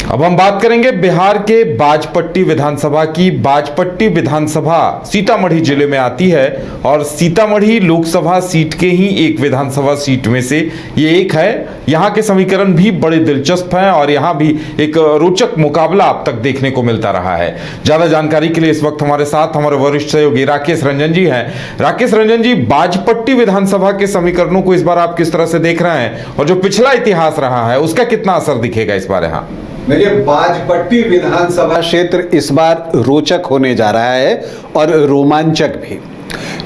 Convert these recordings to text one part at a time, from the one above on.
अब हम बात करेंगे बिहार के बाजपट्टी विधानसभा की। बाजपट्टी विधानसभा सीतामढ़ी जिले में आती है और सीतामढ़ी लोकसभा सीट के ही एक विधानसभा सीट में से ये एक है। यहाँ के समीकरण भी बड़े दिलचस्प हैं और यहाँ भी एक रोचक मुकाबला अब तक देखने को मिलता रहा है। ज्यादा जानकारी के लिए इस वक्त हमारे साथ हमारे वरिष्ठ सहयोगी राकेश रंजन जी हैं। राकेश रंजन जी, बाजपट्टी विधानसभा के समीकरणों को इस बार आप किस तरह से देख रहे हैं और जो पिछला इतिहास रहा है उसका कितना असर दिखेगा इस बार यहाँ? देखिए, बाजपट्टी विधानसभा क्षेत्र इस बार रोचक होने जा रहा है और रोमांचक भी।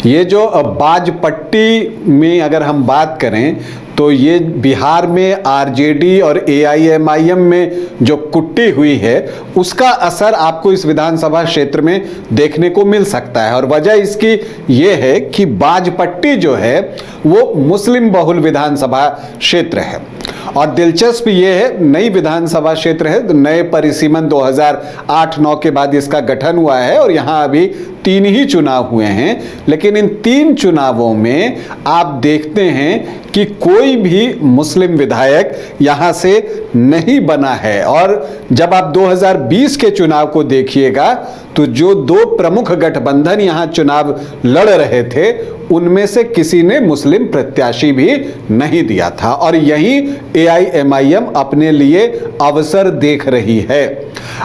ये जो बाजपट्टी में अगर हम बात करें तो ये बिहार में आरजेडी और एआईएमआईएम में जो कुट्टी हुई है उसका असर आपको इस विधानसभा क्षेत्र में देखने को मिल सकता है। और वजह इसकी ये है कि बाजपट्टी जो है वो मुस्लिम बहुल विधानसभा क्षेत्र है और दिलचस्प ये है, नई विधानसभा क्षेत्र है, नए परिसीमन 2008-9 के बाद इसका गठन हुआ है और यहाँ अभी 3 ही चुनाव हुए हैं। लेकिन इन 3 चुनावों में आप देखते हैं कि कोई भी मुस्लिम विधायक यहाँ से नहीं बना है। और जब आप 2020 के चुनाव को देखिएगा तो जो 2 प्रमुख गठबंधन यहाँ चुनाव लड़ रहे थे उनमें से किसी ने मुस्लिम प्रत्याशी भी नहीं दिया था और यही एआईएमआईएम अपने लिए अवसर देख रही है।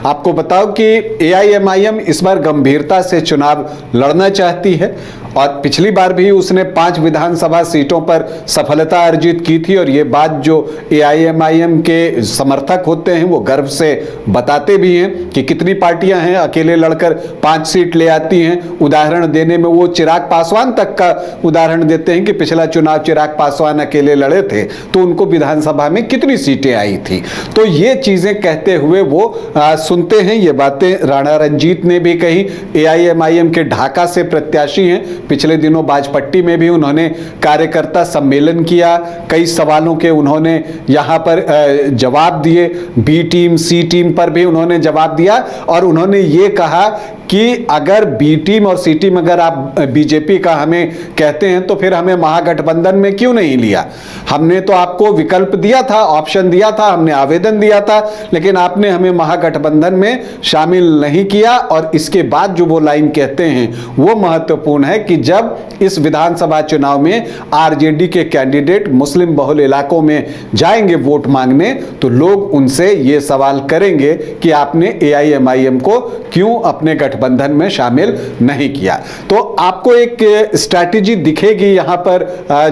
आपको बताओ कि एआईएमआईएम इस बार गंभीरता से चुनाव लड़ना चाहती है और पिछली बार भी उसने 5 विधानसभा सीटों पर सफलता अर्जित की थी और ये बात जो एआईएमआईएम के समर्थक होते हैं वो गर्व से बताते भी हैं कि कितनी पार्टियां हैं अकेले लड़कर 5 सीट ले आती हैं। उदाहरण देने में वो चिराग पासवान तक का उदाहरण देते हैं कि पिछला चुनाव चिराग पासवान अकेले लड़े थे तो उनको विधानसभा में कितनी सीटें आई थी। तो ये चीजें कहते हुए वो सुनते हैं। ये बातें राणा रंजीत ने भी कही, एआईएमआईएम के ढाका से प्रत्याशी हैं। पिछले दिनों बाजपट्टी में भी उन्होंने कार्यकर्ता सम्मेलन किया, कई सवालों के उन्होंने यहाँ पर जवाब दिए। बी टीम सी टीम पर भी उन्होंने जवाब दिया और उन्होंने ये कहा कि अगर बी टीम और सी टीम अगर आप बीजेपी का हमें कहते हैं तो फिर हमें महागठबंधन में क्यों नहीं लिया? हमने तो आपको विकल्प दिया था, ऑप्शन दिया था, हमने आवेदन दिया था, लेकिन आपने हमें महागठबंधन में शामिल नहीं किया। और इसके बाद जो वो लाइन कहते हैं वो महत्वपूर्ण है कि जब इस विधानसभा चुनाव में आरजेडी के कैंडिडेट मुस्लिम बहुल इलाकों में जाएंगे वोट मांगने तो लोग उनसे ये सवाल करेंगे कि आपने एआईएमआईएम को क्यों अपने गठबंधन में शामिल नहीं किया। तो आपको एक स्ट्रैटेजी दिखेगी यहाँ पर।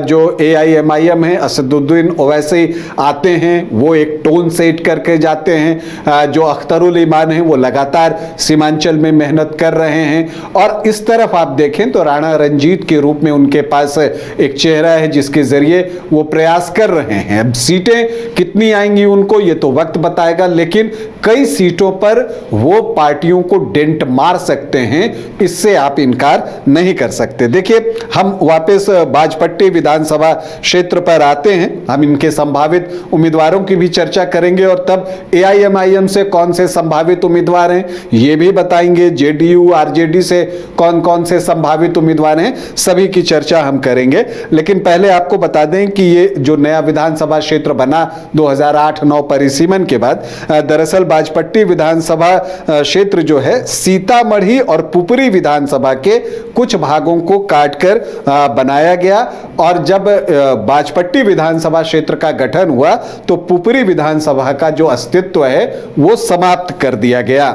जो एआईएमआईएम है, असदुद्दीन ओवैसी आते हैं, वो एक टोन सेट करके जाते हैं। जो अख्तरुल ईमान है वो लगातार सीमांचल में मेहनत कर रहे हैं और इस तरफ आप देखें तो राणा रंजीत के रूप में उनके पास एक चेहरा है जिसके जरिए वो प्रयास कर रहे हैं। अब सीटें कितनी आएंगी उनको ये तो वक्त बताएगा, लेकिन कई सीटों पर वो पार्टियों को डेंट मार सकते हैं, इससे आप इनकार नहीं कर सकते। देखिए, हम वापस बाजपट्टी विधानसभा क्षेत्र पर आते हैं। हम इनके संभावित उम्मीदवारों की भी चर्चा करेंगे और तब एआईएमआईएम से कौन से संभावित उम्मीदवार हैं ये भी बताएंगे। जेडीयू आरजेडी से कौन कौन से संभावित उम्मीदवार हैं सभी की चर्चा हम करेंगे। लेकिन पहले आपको बता दें कि ये जो नया विधानसभा क्षेत्र बना 2008-9 परिसीमन के बाद, दरअसल बाजपट्टी विधानसभा क्षेत्र जो है सीतामढ़ी और पुपरी विधानसभा के कुछ भागों को काटकर बनाया गया और जब बाजपट्टी विधानसभा क्षेत्र का गठन हुआ तो पुपरी विधानसभा का जो अस्तित्व है वो समाप्त कर दिया गया।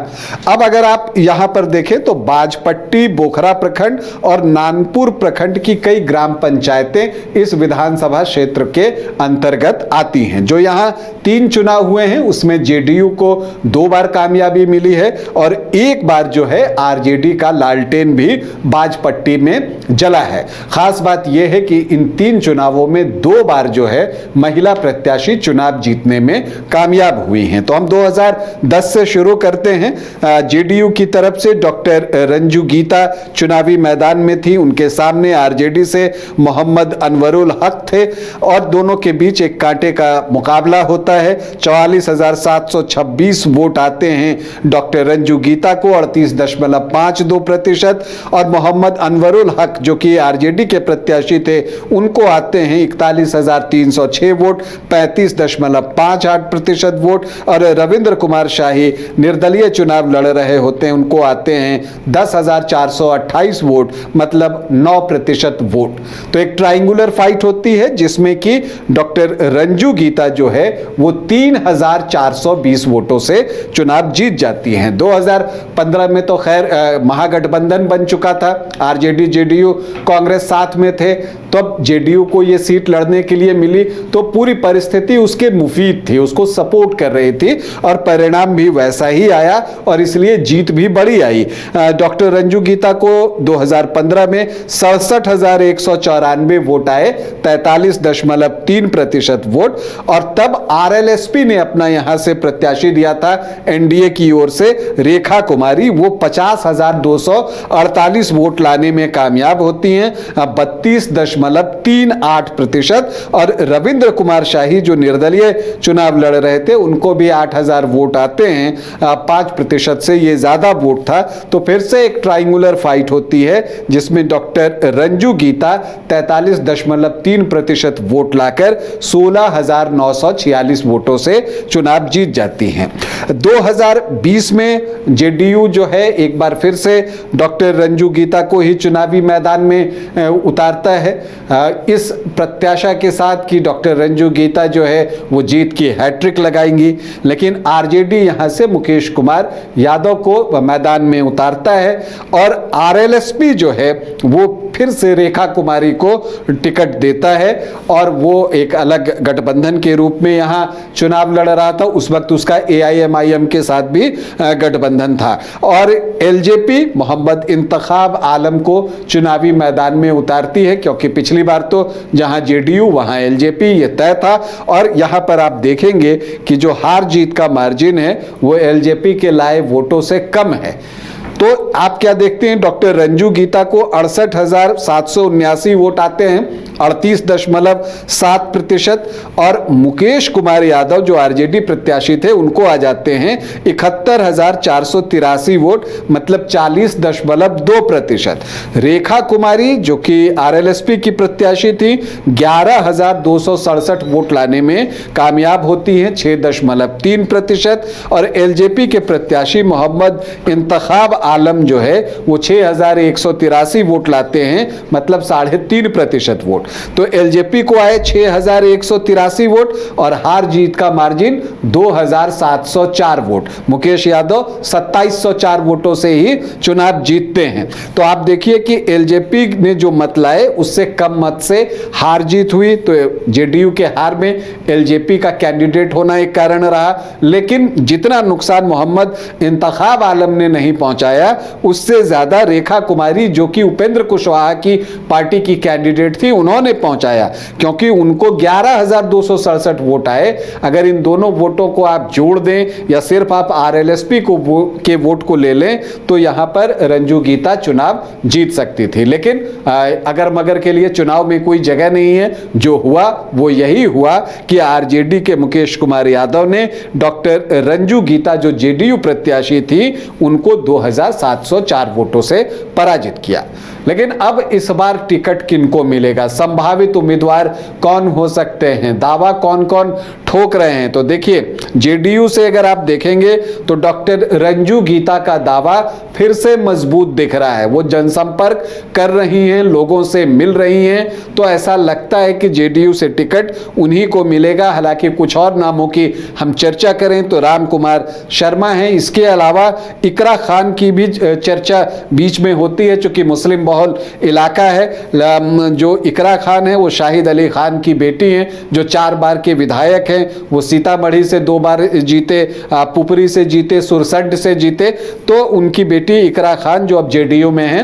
अब अगर आप यहां पर देखें तो बाजपट्टी, बोखरा प्रखंड और नानपुर प्रखंड की कई ग्राम पंचायतें इस विधानसभा क्षेत्र के अंतर्गत आती हैं। जो यहां 3 चुनाव हुए हैं उसमें जेडीयू को 2 बार कामयाबी मिली है और एक बार जो है आरजेडी का लालटेन भी बाजपट्टी में जला है। खास बात यह है कि इन 3 चुनावों में 2 बार जो है महिला प्रत्याशी चुनाव जीतने में कामयाब हुई हैं। तो हम 2010 से शुरू करते हैं। जेडीयू की तरफ से डॉक्टर रंजू गीता चुनावी मैदान में थी, उनके सामने आरजेडी से मोहम्मद अनवरुल हक थे और दोनों के बीच एक कांटे का मुकाबला होता है। 44,726 वोट आते हैं डॉक्टर रंजू गीता को, 38.52% और मोहम्मद अनवरुल हक जो कि आरजेडी के प्रत्याशी थे, उनको आते हैं 41,306 वोट, 35.58% वोट। और रविंद्र कुमार शाही निर्दलीय चुनाव लड़ रहे होते हैं, उनको आते हैं 10,428 वोट, मतलब 9% वोट। तो एक ट्रायंगुलर फाइट होती है जिसमें कि डॉक्टर रंजू गीता जो है वो 3,420 वोटों से चुनाव जीत जाती हैं। 2015 में तो खैर महागठबंधन बन चुका था, आरजेडी जेडीयू कांग्रेस साथ में थे, तो अब जेडीयू को ये सीट लड़ने के लिए मिली तो पूरी परिस्थिति उसके मुफीद थी, उसको सपोर्ट कर रही थी और परिणाम भी वैसा ही आया और इसलिए जीत भी बड़ी आई। डॉक्टर रंजू गीता को 2015 में 67,194 वोट आए, 43.3% वोट। और तब आरएलएसपी ने अपना यहां से प्रत्याशी दिया था एनडीए की ओर से, रेखा कुमारी, वो 50,248 वोट लाने में कामयाब होती हैं, 32.38%। और रविंद्र कुमार शाही जो निर्दलीय चुनाव लड़ रहे थे, उनको भी 8,000 वोट आते हैं, 5% से ये ज्यादा वोट था। तो फिर से एक ट्रायंगुलर फाइट होती है जिसमें डॉक्टर रंजू गीता 43.3% वोट लाकर 16,946 वोटों से चुनाव जीत जाती हैं। 2020 में जेडीयू जो है एक बार फिर से डॉक्टर रंजू गीता को ही चुनावी मैदान में उतारता है, इस प्रत्याशा के साथ कि डॉक्टर रंजू गीता जो है वो जीत की हैट्रिक लगाएंगी। लेकिन आरजेडी यहां से मुकेश कुमार यादव को मैदान में उतारता है और आरएलएसपी जो है वो फिर से रेखा कुमारी को टिकट देता है और वो एक अलग गठबंधन के रूप में यहां चुनाव लड़ रहा था। उस वक्त उसका एआईएमआईएम के साथ भी गठबंधन था। और एलजेपी मोहम्मद इंतखाब आलम को चुनावी मैदान में उतारती है, क्योंकि पिछली बार तो जहां जेडीयू वहां एलजेपी ये तय था। और यहां पर आप देखेंगे कि जो हार जीत का मार्जिन है वो एलजेपी के लाए वोटों से कम है। तो आप क्या देखते हैं, डॉक्टर रंजू गीता को 68,779 वोट आते हैं, 38.7%। और मुकेश कुमार यादव जो आरजेडी प्रत्याशी थे, उनको आ जाते हैं 71,483 वोट, मतलब 40.2%। रेखा कुमारी जो कि आरएलएसपी की प्रत्याशी थी, 11,267 वोट लाने में कामयाब होती हैं, 6.3%। और एलजेपी के प्रत्याशी मोहम्मद इंतखाब आलम जो है वो 6,183 वोट लाते हैं, मतलब 3.5% वोट। तो एलजेपी को आए 6,183 वोट और हार जीत का मार्जिन 2,704 वोट। मुकेश यादव 2,704 वोटों से ही चुनाव जीतते हैं। तो आप देखिए कि एलजेपी ने जो मत लाए उससे कम मत से हार जीत हुई। तो जेडीयू के हार में एलजेपी का कैंडिडेट होना एक कारण रहा, लेकिन जितना नुकसान मोहम्मद इंतखाब आलम ने नहीं पहुंचाया, उससे ज्यादा रेखा कुमारी जो कि उपेंद्र कुशवाहा की पार्टी की कैंडिडेट थी, उन्होंने पहुंचाया, क्योंकि उनको 11,267 वोट आए। अगर इन दोनों वोटों को आप जोड़ दें या सिर्फ आप आरएलएसपी के वोट को ले लें तो यहां पर रंजू गीता चुनाव जीत सकती थी। लेकिन अगर मगर के लिए चुनाव में कोई जगह नहीं है। जो हुआ वो यही हुआ कि आरजेडी के मुकेश कुमार यादव ने डॉक्टर रंजू गीता जो जेडीयू प्रत्याशी थी, उनको 2,704 वोटों से पराजित किया। लेकिन अब इस बार टिकट किनको मिलेगा, संभावित उम्मीदवार कौन हो सकते हैं, दावा कौन कौन ठोक रहे हैं? तो देखिए, जेडीयू से अगर आप देखेंगे तो डॉक्टर रंजू गीता का दावा फिर से मजबूत दिख रहा है। वो जनसंपर्क कर रही हैं, लोगों से मिल रही हैं, तो ऐसा लगता है कि जेडीयू से टिकट उन्हीं को मिलेगा। हालांकि कुछ और नामों की हम चर्चा करें तो राम कुमार शर्मा हैं, इसके अलावा इकरा खान की भी चर्चा बीच में होती है, चूंकि मुस्लिम बहुल इलाका है। जो इकरा खान है वो शाहिद अली खान की बेटी हैं, जो 4 बार के विधायक हैं। वो सीतामढ़ी से 2 बार जीते, पुपरी से जीते, सुरसंड से जीते। तो उनकी बेटी इकरा खान जो अब जेडीयू में है,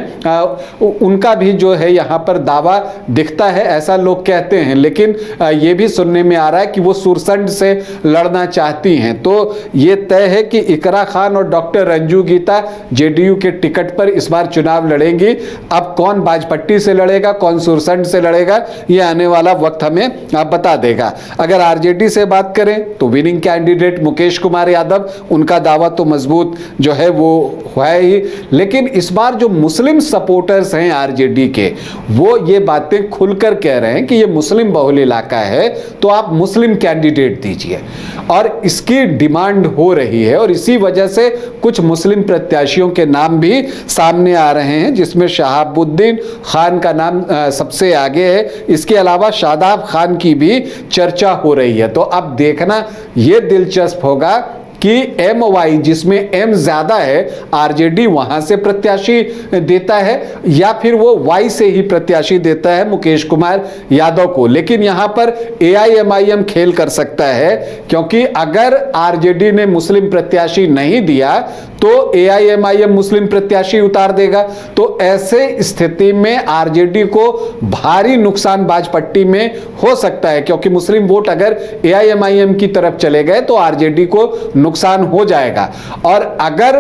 उनका भी जो है यहाँ पर दावा दिखता है, ऐसा लोग कहते हैं। लेकिन ये भी सुनने में आ रहा है कि वो सुरसंड से लड़ना चाहती हैं। तो ये तय है कि इकरा खान और डॉक्टर रंजू गीता जेडीयू के टिकट पर इस बार चुनाव लड़ेंगी। अब कौन बाजपट्टी से लड़ेगा, कौन सुरसंड से लड़ेगा, ये आने वाला वक्त हमें बता देगा। अगर आरजेडी से से बात करें तो विनिंग कैंडिडेट मुकेश कुमार यादव, उनका दावा तो मजबूत जो है वो है ही, लेकिन इस बार जो मुस्लिम सपोर्टर्स हैं आरजेडी के, वो ये बातें खुलकर कह रहे हैं कि ये मुस्लिम बहुल इलाका है तो आप मुस्लिम कैंडिडेट दीजिए, और इसकी डिमांड हो रही है। और इसी वजह से कुछ मुस्लिम प्रत्याशियों के नाम भी सामने आ रहे हैं, जिसमें शहाबुद्दीन खान का नाम सबसे आगे है। इसके अलावा शादाब खान की भी चर्चा हो रही है। तो अब देखना ये दिलचस्प होगा कि MY जिसमें M ज्यादा है, आरजेडी वहां से प्रत्याशी देता है या फिर वो Y से ही प्रत्याशी देता है मुकेश कुमार यादव को। लेकिन यहां पर AIMIM खेल कर सकता है, क्योंकि अगर आरजेडी ने मुस्लिम प्रत्याशी नहीं दिया तो AIMIM मुस्लिम प्रत्याशी उतार देगा। तो ऐसे स्थिति में आरजेडी को भारी नुकसान बाजपट्टी में हो सकता है, क्योंकि मुस्लिम वोट अगर AIMIM की तरफ चले गए तो आरजेडी को नुकसान हो जाएगा। और अगर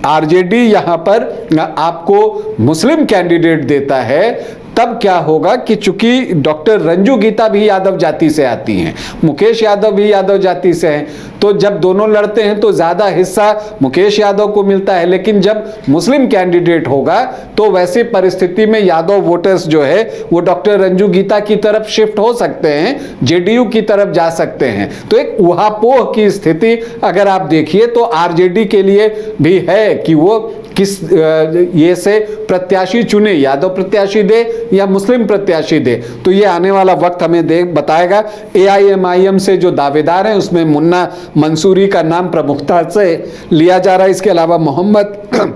आरजेडी यहां पर आपको मुस्लिम कैंडिडेट देता है, तब क्या होगा कि चूंकि डॉक्टर रंजू गीता भी यादव जाति से आती हैं, मुकेश यादव भी यादव जाति से हैं, तो जब दोनों लड़ते हैं तो ज्यादा हिस्सा मुकेश यादव को मिलता है। लेकिन जब मुस्लिम कैंडिडेट होगा तो वैसी परिस्थिति में यादव वोटर्स जो है वो डॉक्टर रंजू गीता की तरफ शिफ्ट हो सकते हैं, जेडीयू की तरफ जा सकते हैं। तो एक उहापोह की स्थिति अगर आप देखिए तो आरजेडी के लिए भी है कि वो किस ये से प्रत्याशी चुने, यादव प्रत्याशी दे या मुस्लिम प्रत्याशी दे। तो ये आने वाला वक्त हमें बताएगा। AIMIM से जो दावेदार हैं उसमें मुन्ना मंसूरी का नाम प्रमुखता से लिया जा रहा है। इसके अलावा मोहम्मद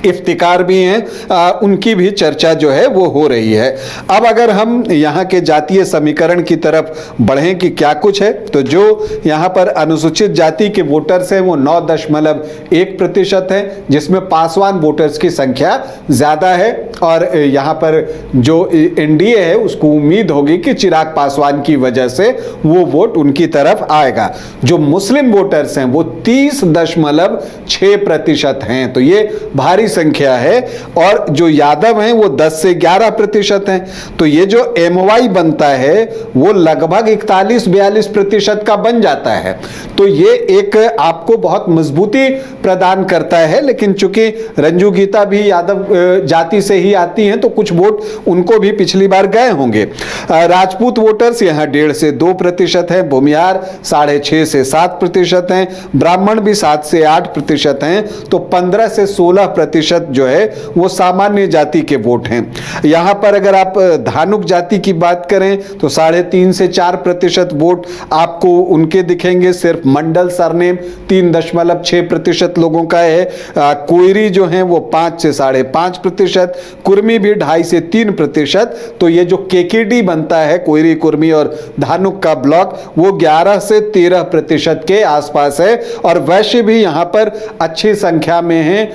इफ्तिकार भी हैं, उनकी भी चर्चा जो है वो हो रही है। अब अगर हम यहाँ के जातीय समीकरण की तरफ बढ़ें कि क्या कुछ है, तो जो यहाँ पर अनुसूचित जाति के वोटर्स हैं वो 9.1% है, जिसमें पासवान वोटर्स की संख्या ज़्यादा है। और यहाँ पर जो NDA है उसको उम्मीद होगी कि चिराग पासवान की वजह से वो वोट उनकी तरफ आएगा। जो मुस्लिम वोटर्स हैं वो 30.6% हैं, तो ये भारी संख्या है। और जो यादव हैं वो 10 से 11% हैं। तो ये जो MY बनता है वो लगभग 41-42% का बन जाता है। तो ये एक आपको बहुत मजबूती प्रदान करता है। लेकिन चूंकि रंजू गीता भी यादव जाति से ही आती हैं तो कुछ वोट उनको भी पिछली बार गए होंगे। राजपूत वोटर्स यहाँ 1.5 से 2% है, भूमिहार 6.5 से 7% हैं, ब्राह्मण भी 7 से 8% हैं। तो 15 से 16% जो है वो सामान्य जाति के वोट हैं। यहां पर अगर आप धानुक जाति की बात करें तो 3.5 से 4% वोट आपको उनके दिखेंगे। सिर्फ मंडल सरनेम 3.6% लोगों का है। कोयरी जो है वो 5 से 5.5%, कुर्मी भी 2.5 से 3%। तो ये जो KKD बनता है कोयरी, कुर्मी और धानुक का ब्लॉक, वो 11 से 13% के आसपास है। और वैश्य भी यहां पर अच्छी संख्या में है,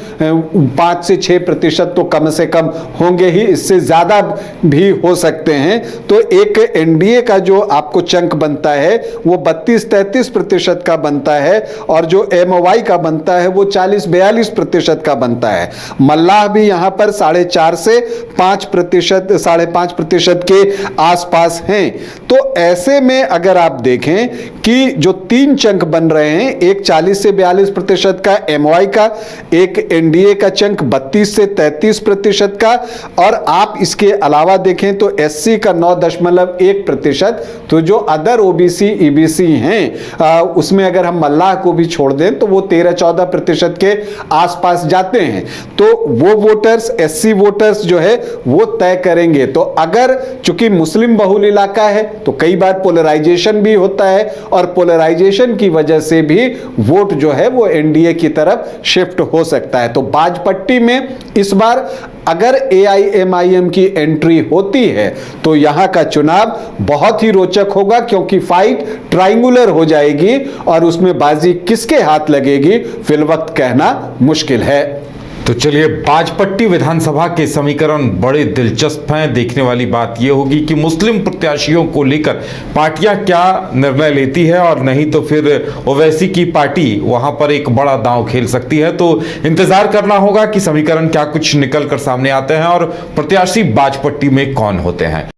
5 से 6% तो कम से कम होंगे ही, इससे ज्यादा भी हो सकते हैं। तो एक NDA का जो आपको चंक बनता है वो 32-33% का बनता है, और जो MY का बनता है वो 40-42% का बनता है। मल्लाह भी यहां पर 4.5 से 5%, 5.5% के आसपास हैं। तो ऐसे में अगर आप देखें कि जो 3 चंक बन रहे हैं, एक 40 से 42% का MY का, एक NDA का चंक 32 से 33% का, और आप इसके अलावा देखें तो SC का 9.1%। तो जो अदर OBC EBC हैं उसमें अगर हम मल्लाह को भी छोड़ दें तो वो 13-14% के आसपास जाते हैं। तो वो वोटर्स, SC वोटर्स जो है वो तय करेंगे। तो अगर चूंकि मुस्लिम बहुल इलाका है तो कई बार पोलराइजेशन भी होता है, और पोलराइजेशन की वजह से भी वोट जो है वो NDA की तरफ शिफ्ट हो सकता है। तो बाजपट्टी में इस बार अगर AIMIM की एंट्री होती है तो यहां का चुनाव बहुत ही रोचक होगा, क्योंकि फाइट ट्रायंगुलर हो जाएगी और उसमें बाजी किसके हाथ लगेगी फिलवक्त कहना मुश्किल है। तो चलिए, बाजपट्टी विधानसभा के समीकरण बड़े दिलचस्प हैं। देखने वाली बात यह होगी कि मुस्लिम प्रत्याशियों को लेकर पार्टियां क्या निर्णय लेती है, और नहीं तो फिर ओवैसी की पार्टी वहां पर एक बड़ा दांव खेल सकती है। तो इंतजार करना होगा कि समीकरण क्या कुछ निकल कर सामने आते हैं और प्रत्याशी बाजपट्टी में कौन होते हैं।